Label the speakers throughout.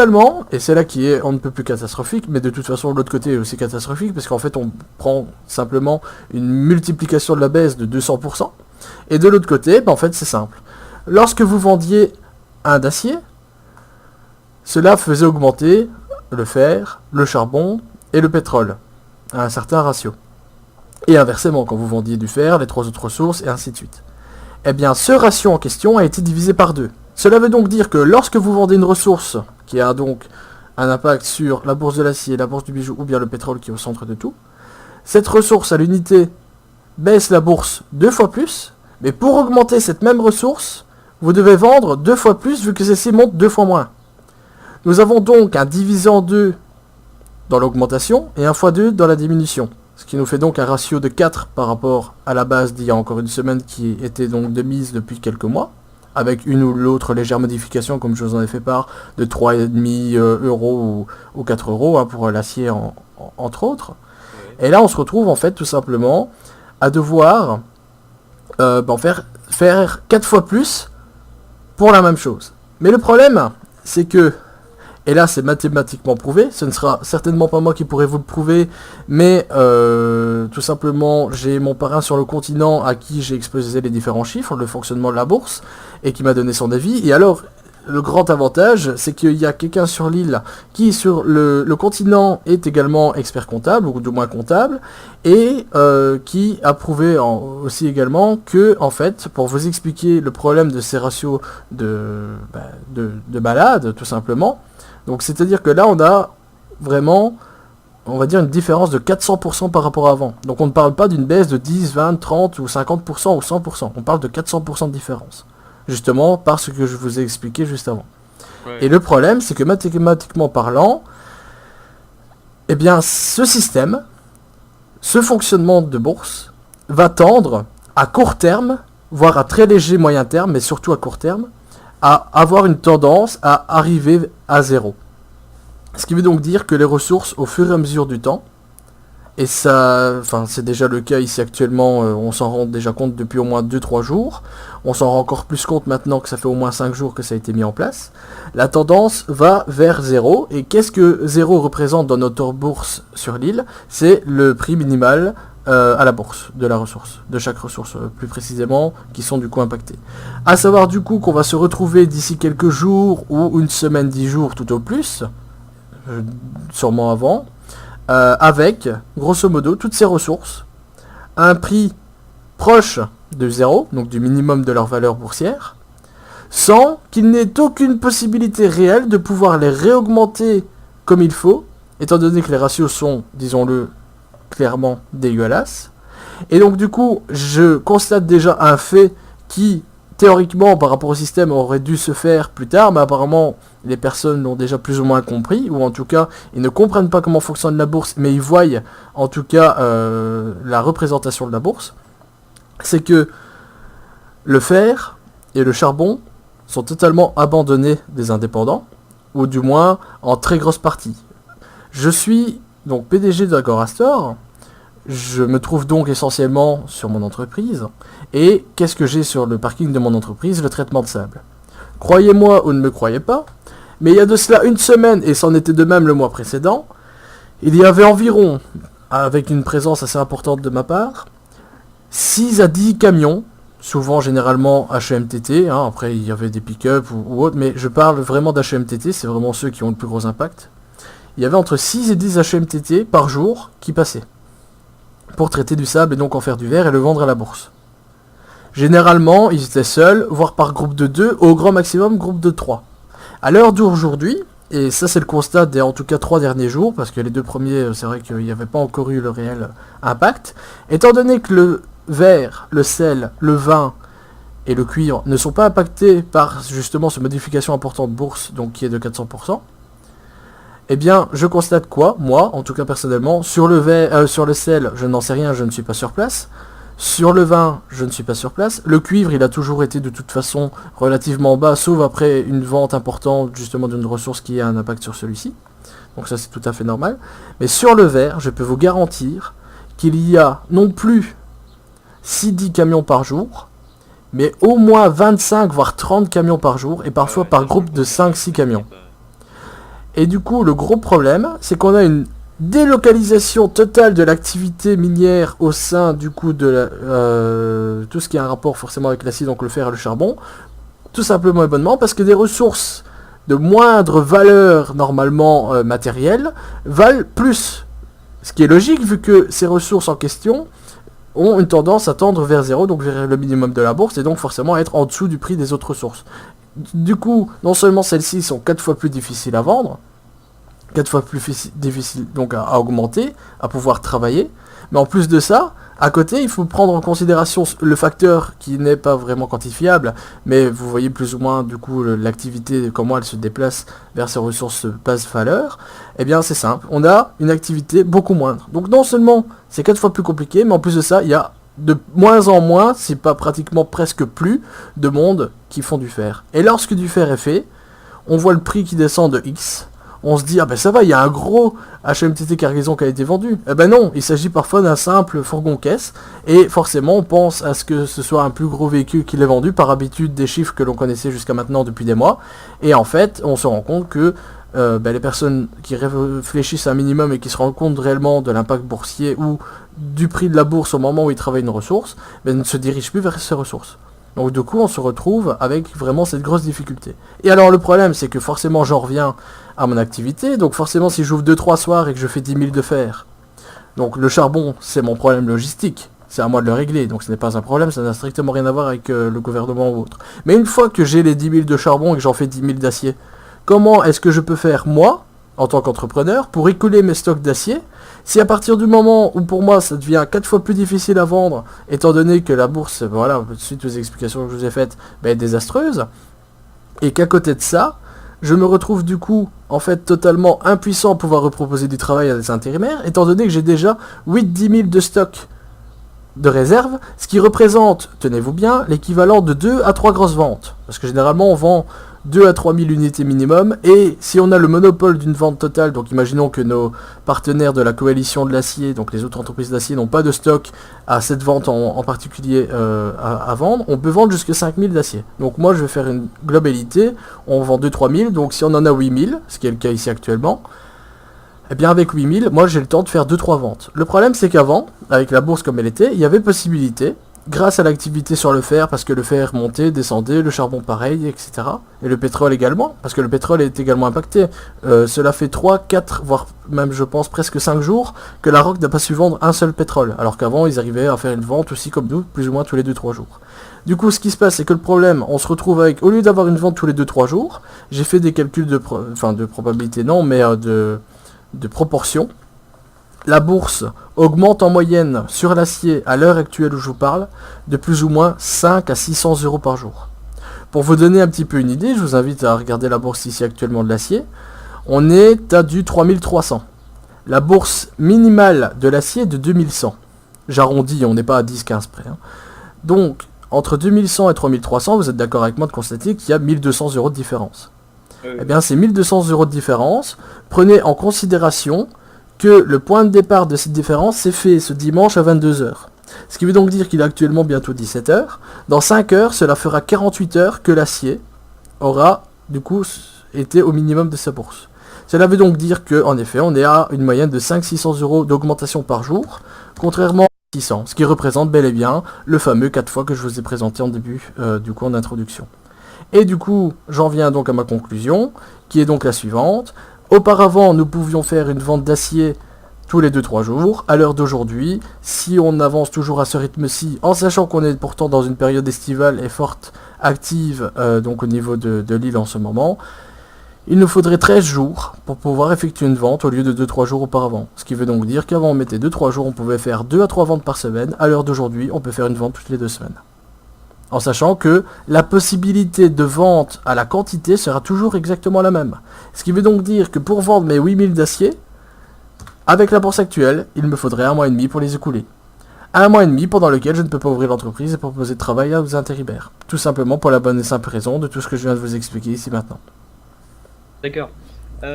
Speaker 1: Finalement, et c'est là qui est on ne peut plus catastrophique, mais de toute façon de l'autre côté est aussi catastrophique, parce qu'en fait on prend simplement une multiplication de la baisse de 200%, et de l'autre côté, en fait c'est simple. Lorsque vous vendiez un d'acier, cela faisait augmenter le fer, le charbon et le pétrole, à un certain ratio. Et inversement, quand vous vendiez du fer, les trois autres ressources, et ainsi de suite. Eh bien, ce ratio en question a été divisé par 2. Cela veut donc dire que lorsque vous vendez une ressource qui a donc un impact sur la bourse de l'acier, la bourse du bijou ou bien le pétrole qui est au centre de tout, cette ressource à l'unité baisse la bourse 2 fois plus, mais pour augmenter cette même ressource, vous devez vendre 2 fois plus vu que celle-ci monte 2 fois moins. Nous avons donc un divisé en 2 dans l'augmentation et un fois 2 dans la diminution. Ce qui nous fait donc un ratio de 4 par rapport à la base d'il y a encore une semaine qui était donc de mise depuis quelques mois, avec une ou l'autre légère modification comme je vous en ai fait part, de 3,5 euros ou 4 euros hein, pour l'acier entre autres. Et là on se retrouve en fait tout simplement à devoir faire 4 fois plus pour la même chose. Mais le problème c'est que, et là c'est mathématiquement prouvé, ce ne sera certainement pas moi qui pourrai vous le prouver, mais tout simplement j'ai mon parrain sur le continent à qui j'ai exposé les différents chiffres, le fonctionnement de la bourse, et qui m'a donné son avis. Et alors le grand avantage c'est qu'il y a quelqu'un sur l'île qui sur le continent est également expert comptable, ou du moins comptable, et qui a prouvé aussi également que en fait pour vous expliquer le problème de ces ratios de malades tout simplement. Donc c'est-à-dire que là on a vraiment, on va dire une différence de 400% par rapport à avant. Donc on ne parle pas d'une baisse de 10, 20, 30 ou 50% ou 100%. On parle de 400% de différence. Justement par ce que je vous ai expliqué juste avant. Ouais. Et le problème c'est que mathématiquement parlant, eh bien ce système, ce fonctionnement de bourse va tendre à court terme, voire à très léger moyen terme, mais surtout à court terme, à avoir une tendance à arriver à zéro. Ce qui veut donc dire que les ressources, au fur et à mesure du temps, et ça, c'est déjà le cas ici actuellement, on s'en rend déjà compte depuis au moins 2-3 jours, on s'en rend encore plus compte maintenant que ça fait au moins 5 jours que ça a été mis en place, la tendance va vers zéro, et qu'est-ce que zéro représente dans notre bourse sur l'île? C'est le prix minimal à la bourse de la ressource, de chaque ressource plus précisément, qui sont du coup impactées. À savoir du coup qu'on va se retrouver d'ici quelques jours ou une semaine, 10 jours tout au plus, sûrement avant, avec grosso modo toutes ces ressources à un prix proche de zéro, donc du minimum de leur valeur boursière, sans qu'il n'ait aucune possibilité réelle de pouvoir les réaugmenter comme il faut, étant donné que les ratios sont, disons-le, clairement dégueulasse. Et donc du coup je constate déjà un fait qui théoriquement par rapport au système aurait dû se faire plus tard, mais apparemment les personnes l'ont déjà plus ou moins compris, ou en tout cas ils ne comprennent pas comment fonctionne la bourse, mais ils voient en tout cas la représentation de la bourse. C'est que le fer et le charbon sont totalement abandonnés des indépendants, ou du moins en très grosse partie. Je suis donc PDG d'Agorastore, je me trouve donc essentiellement sur mon entreprise, et qu'est-ce que j'ai sur le parking de mon entreprise? Le traitement de sable. Croyez-moi ou ne me croyez pas, mais il y a de cela une semaine, et c'en était de même le mois précédent, il y avait environ, avec une présence assez importante de ma part, 6 à 10 camions, souvent généralement HMTT, après il y avait des pick-up ou autres, mais je parle vraiment d'HMTT, c'est vraiment ceux qui ont le plus gros impact. Il y avait entre 6 et 10 HMTT par jour qui passaient pour traiter du sable et donc en faire du verre et le vendre à la bourse. Généralement, ils étaient seuls, voire par groupe de 2, au grand maximum groupe de 3. À l'heure d'aujourd'hui, et ça c'est le constat des en tout cas 3 derniers jours, parce que les 2 premiers, c'est vrai qu'il n'y avait pas encore eu le réel impact, étant donné que le verre, le sel, le vin et le cuivre ne sont pas impactés par justement cette modification importante de bourse, donc qui est de 400%, eh bien, je constate quoi, moi, en tout cas personnellement, sur le sel, je n'en sais rien, je ne suis pas sur place. Sur le vin, je ne suis pas sur place. Le cuivre, il a toujours été de toute façon relativement bas, sauf après une vente importante, justement, d'une ressource qui a un impact sur celui-ci. Donc ça, c'est tout à fait normal. Mais sur le verre, je peux vous garantir qu'il y a non plus 6-10 camions par jour, mais au moins 25, voire 30 camions par jour, et parfois par groupe de 5-6 camions. Et du coup, le gros problème, c'est qu'on a une délocalisation totale de l'activité minière au sein du coup de tout ce qui a un rapport forcément avec l'acier, donc le fer et le charbon, tout simplement et bonnement parce que des ressources de moindre valeur normalement matérielle valent plus. Ce qui est logique vu que ces ressources en question ont une tendance à tendre vers zéro, donc vers le minimum de la bourse, et donc forcément à être en dessous du prix des autres ressources. Du coup, non seulement celles-ci sont 4 fois plus difficiles à vendre, 4 fois plus difficile donc à augmenter, à pouvoir travailler. Mais en plus de ça, à côté, il faut prendre en considération le facteur qui n'est pas vraiment quantifiable, mais vous voyez plus ou moins du coup l'activité, comment elle se déplace vers ces ressources basse valeur. Eh bien c'est simple, on a une activité beaucoup moindre. Donc non seulement c'est 4 fois plus compliqué, mais en plus de ça, il y a de moins en moins, c'est pas pratiquement presque plus, de monde qui font du fer. Et lorsque du fer est fait, on voit le prix qui descend de X, on se dit, ah ben ça va, il y a un gros HMTT cargaison qui a été vendu. Eh ben non, il s'agit parfois d'un simple fourgon-caisse, et forcément on pense à ce que ce soit un plus gros véhicule qui l'ait vendu, par habitude des chiffres que l'on connaissait jusqu'à maintenant depuis des mois, et en fait on se rend compte que les personnes qui réfléchissent un minimum et qui se rendent compte réellement de l'impact boursier ou du prix de la bourse au moment où ils travaillent une ressource, ne se dirigent plus vers ces ressources. Donc du coup on se retrouve avec vraiment cette grosse difficulté. Et alors le problème c'est que forcément j'en reviens à mon activité, donc forcément si j'ouvre 2-3 soirs et que je fais 10 000 de fer, donc le charbon c'est mon problème logistique, c'est à moi de le régler, donc ce n'est pas un problème, ça n'a strictement rien à voir avec le gouvernement ou autre. Mais une fois que j'ai les 10 000 de charbon et que j'en fais 10 000 d'acier, comment est-ce que je peux faire moi, en tant qu'entrepreneur, pour écouler mes stocks d'acier, si à partir du moment où pour moi ça devient 4 fois plus difficile à vendre, étant donné que la bourse, voilà, suite aux explications que je vous ai faites, est désastreuse, et qu'à côté de ça, je me retrouve du coup, en fait, totalement impuissant à pouvoir reproposer du travail à des intérimaires, étant donné que j'ai déjà 8-10 000 de stock de réserve, ce qui représente, tenez-vous bien, l'équivalent de 2 à 3 grosses ventes. Parce que généralement, on vend 2 à 3 000 unités minimum, et si on a le monopole d'une vente totale, donc imaginons que nos partenaires de la coalition de l'acier, donc les autres entreprises d'acier, n'ont pas de stock à cette vente en particulier à vendre, on peut vendre jusqu'à 5 000 d'acier. Donc moi je vais faire une globalité, on vend 2-3 000, donc si on en a 8 000, ce qui est le cas ici actuellement, eh bien avec 8 000, moi j'ai le temps de faire 2-3 ventes. Le problème c'est qu'avant, avec la bourse comme elle était, il y avait possibilité, grâce à l'activité sur le fer, parce que le fer montait, descendait, le charbon pareil, etc. Et le pétrole également, parce que le pétrole est également impacté. Cela fait 3, 4, voire même je pense presque 5 jours que la Roc n'a pas su vendre un seul pétrole, alors qu'avant ils arrivaient à faire une vente aussi comme nous, plus ou moins tous les 2-3 jours. Du coup ce qui se passe c'est que le problème, on se retrouve avec, au lieu d'avoir une vente tous les 2-3 jours, j'ai fait des calculs de probabilité non, mais de proportion. La bourse augmente en moyenne sur l'acier à l'heure actuelle où je vous parle de plus ou moins 5 à 600 euros par jour. Pour vous donner un petit peu une idée, je vous invite à regarder la bourse ici actuellement de l'acier. On est à du 3300. La bourse minimale de l'acier est de 2100. J'arrondis, on n'est pas à 10-15 près. Donc, entre 2100 et 3300, vous êtes d'accord avec moi de constater qu'il y a 1200 euros de différence. Eh bien, ces 1200 euros de différence, prenez en considération que le point de départ de cette différence s'est fait ce dimanche à 22h. Ce qui veut donc dire qu'il est actuellement bientôt 17h. Dans 5 heures, cela fera 48 heures que l'acier aura du coup été au minimum de sa bourse. Cela veut donc dire qu'en effet, on est à une moyenne de 500-600 euros d'augmentation par jour, contrairement à 600, ce qui représente bel et bien le fameux 4 fois que je vous ai présenté en début du coup en introduction. Et du coup, j'en viens donc à ma conclusion, qui est donc la suivante. Auparavant, nous pouvions faire une vente d'acier tous les 2-3 jours. À l'heure d'aujourd'hui, si on avance toujours à ce rythme-ci, en sachant qu'on est pourtant dans une période estivale et forte, active, donc au niveau de l'île en ce moment, il nous faudrait 13 jours pour pouvoir effectuer une vente au lieu de 2-3 jours auparavant. Ce qui veut donc dire qu'avant on mettait 2-3 jours, on pouvait faire 2 à 3 ventes par semaine. À l'heure d'aujourd'hui, on peut faire une vente toutes les 2 semaines. En sachant que la possibilité de vente à la quantité sera toujours exactement la même. Ce qui veut donc dire que pour vendre mes 8000 d'acier, avec la bourse actuelle, il me faudrait 1 mois et demi pour les écouler. 1 mois et demi pendant lequel je ne peux pas ouvrir l'entreprise et proposer de travail aux intérimaires. Tout simplement pour la bonne et simple raison de tout ce que je viens de vous expliquer ici maintenant.
Speaker 2: D'accord.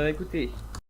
Speaker 2: Écoutez,